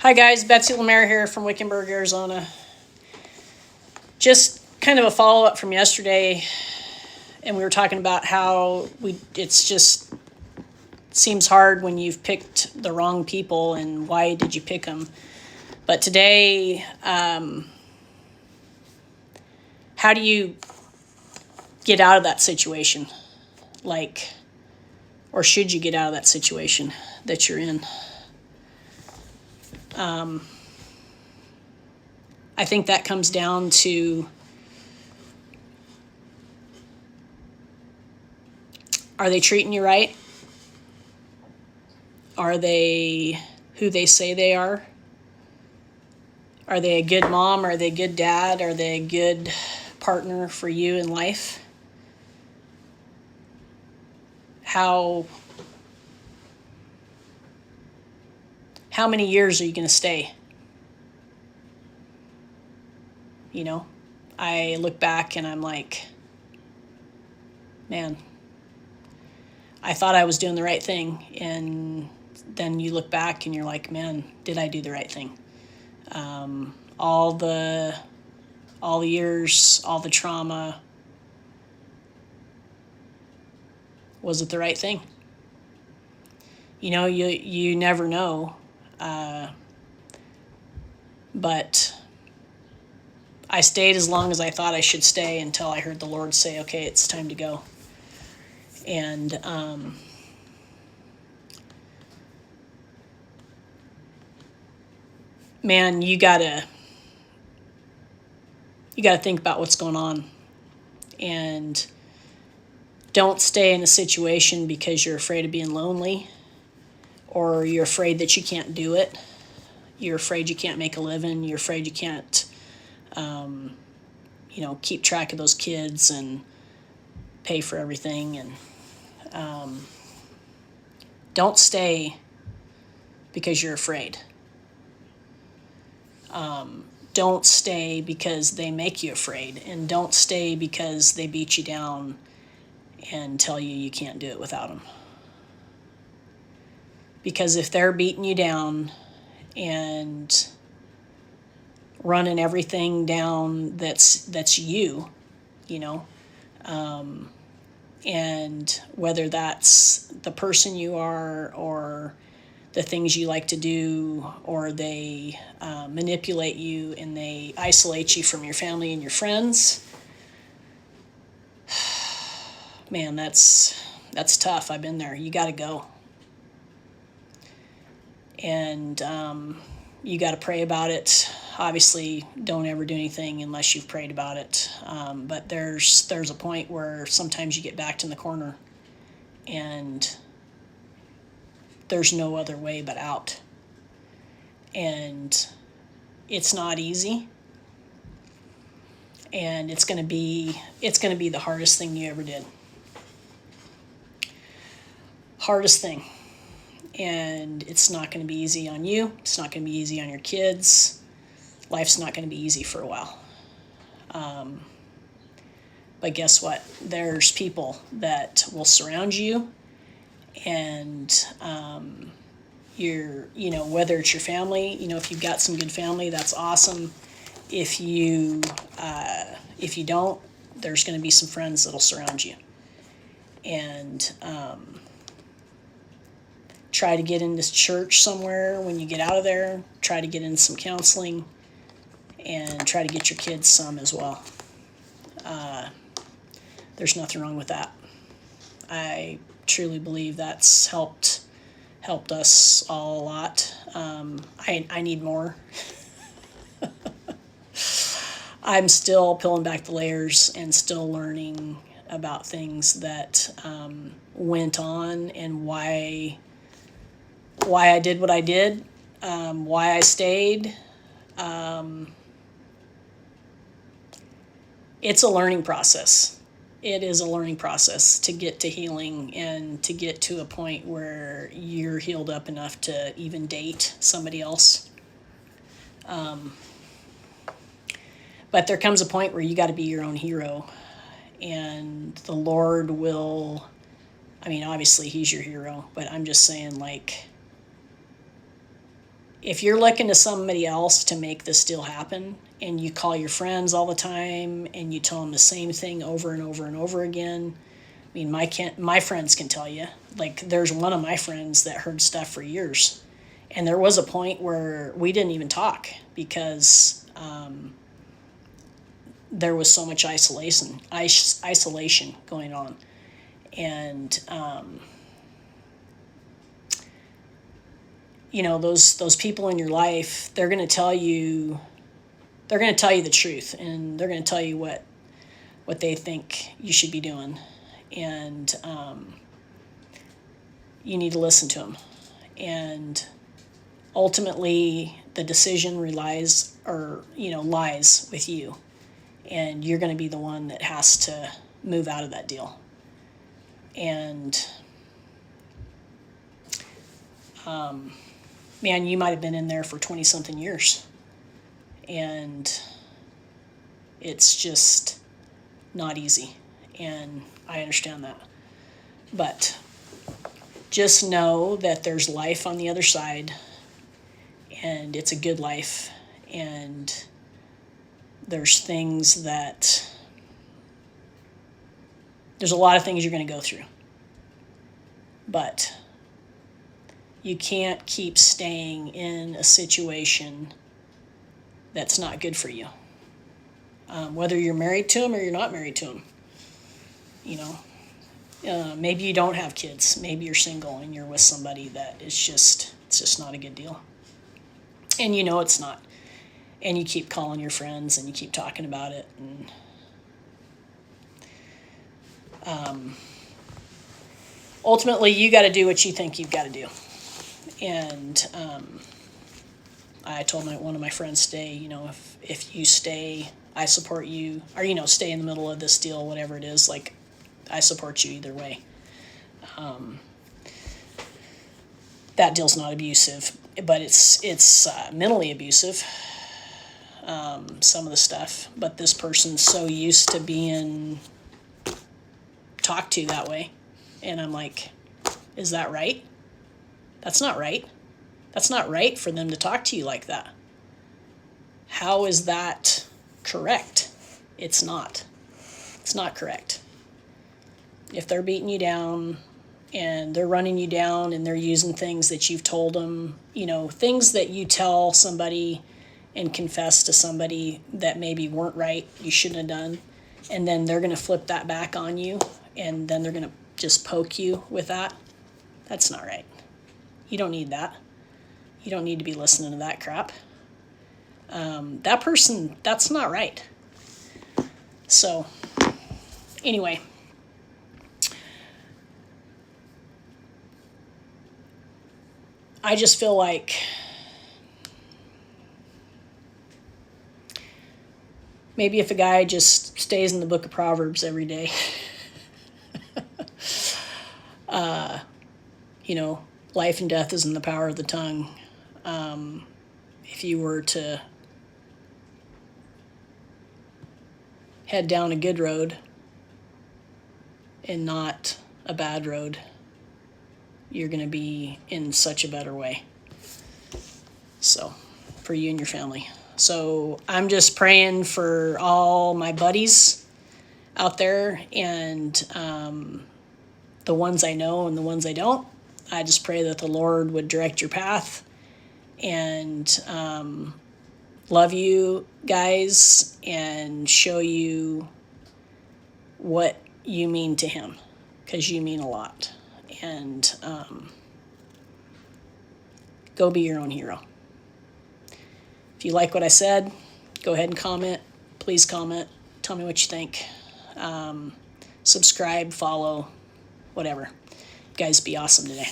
Hi guys, Betsy Lemare here from Wickenburg, Arizona. Just kind of a follow-up from yesterday, and we were talking about how it's just seems hard when you've picked the wrong people and why did you pick them. But today, how do you get out of that situation? Or should you get out of that situation that you're in? I think that comes down to, are they treating you right? Are they who they say they are? Are they a good mom? Are they a good dad? Are they a good partner for you in life? How many years are you going to stay? You know, I look back and I'm like, man, I thought I was doing the right thing. And then you look back and you're like, man, did I do the right thing? All the years, all the trauma, was it the right thing? You know, you never know. But I stayed as long as I thought I should stay until I heard the Lord say, okay, it's time to go. And man, you gotta think about what's going on, and don't stay in a situation because you're afraid of being lonely, or you're afraid that you can't do it. You're afraid you can't make a living. You're afraid you can't, keep track of those kids and pay for everything. And don't stay because you're afraid. Don't stay because they make you afraid, and don't stay because they beat you down and tell you can't do it without them. Because if they're beating you down and running everything down that's you, and whether that's the person you are or the things you like to do, or they manipulate you and they isolate you from your family and your friends, man, that's tough. I've been there. You got to go. And you got to pray about it. Obviously, don't ever do anything unless you've prayed about it. But there's a point where sometimes you get backed in the corner, and there's no other way but out. And it's not easy. And it's going to be the hardest thing you ever did. Hardest thing. And it's not going to be easy on you. It's not going to be easy on your kids. Life's not going to be easy for a while. But guess what? There's people that will surround you, and whether it's your family, if you've got some good family, that's awesome. If you don't, there's going to be some friends that'll surround you. And try to get into church somewhere when you get out of there. Try to get in some counseling, and try to get your kids some as well. There's nothing wrong with that. I truly believe that's helped us all a lot. I need more. I'm still peeling back the layers and still learning about things that went on, and why I did what I did, why I stayed. It's a learning process. It is a learning process to get to healing and to get to a point where you're healed up enough to even date somebody else. But there comes a point where you got to be your own hero, and the Lord will, obviously he's your hero, but I'm just saying, if you're looking to somebody else to make this deal happen, and you call your friends all the time and you tell them the same thing over and over and over again, I mean, my friends can tell you. Like, there's one of my friends that heard stuff for years, and there was a point where we didn't even talk because there was so much isolation going on, and you know, those people in your life, they're going to tell you the truth, and they're going to tell you what they think you should be doing, and you need to listen to them. And ultimately, the decision lies with you, and you're going to be the one that has to move out of that deal. And man, you might have been in there for 20-something years, and it's just not easy, and I understand that. But just know that there's life on the other side, and it's a good life, and there's a lot of things you're going to go through, but you can't keep staying in a situation that's not good for you. Whether you're married to them or you're not married to them, you know, maybe you don't have kids, maybe you're single and you're with somebody that it's just not a good deal, and you know it's not, and you keep calling your friends and you keep talking about it, and ultimately you got to do what you think you've got to do. And I told one of my friends today, you know, if you stay, I support you, or, you know, stay in the middle of this deal, whatever it is, like, I support you either way. That deal's not abusive, but it's mentally abusive, some of the stuff. But this person's so used to being talked to that way, and I'm like, is that right? That's not right. That's not right for them to talk to you like that. How is that correct? It's not. It's not correct. If they're beating you down and they're running you down and they're using things that you've told them, you know, things that you tell somebody and confess to somebody that maybe weren't right, you shouldn't have done, and then they're going to flip that back on you, and then they're going to just poke you with that. That's not right. You don't need that. You don't need to be listening to that crap. That person, that's not right. So, anyway. I just feel like maybe if a guy just stays in the book of Proverbs every day, you know, life and death is in the power of the tongue. If you were to head down a good road and not a bad road, you're going to be in such a better way. So, for you and your family. So, I'm just praying for all my buddies out there, and the ones I know and the ones I don't. I just pray that the Lord would direct your path, and love you guys and show you what you mean to Him, because you mean a lot. And go be your own hero. If you like what I said, go ahead and comment. Please comment. Tell me what you think. Subscribe, follow, whatever. You guys be awesome today.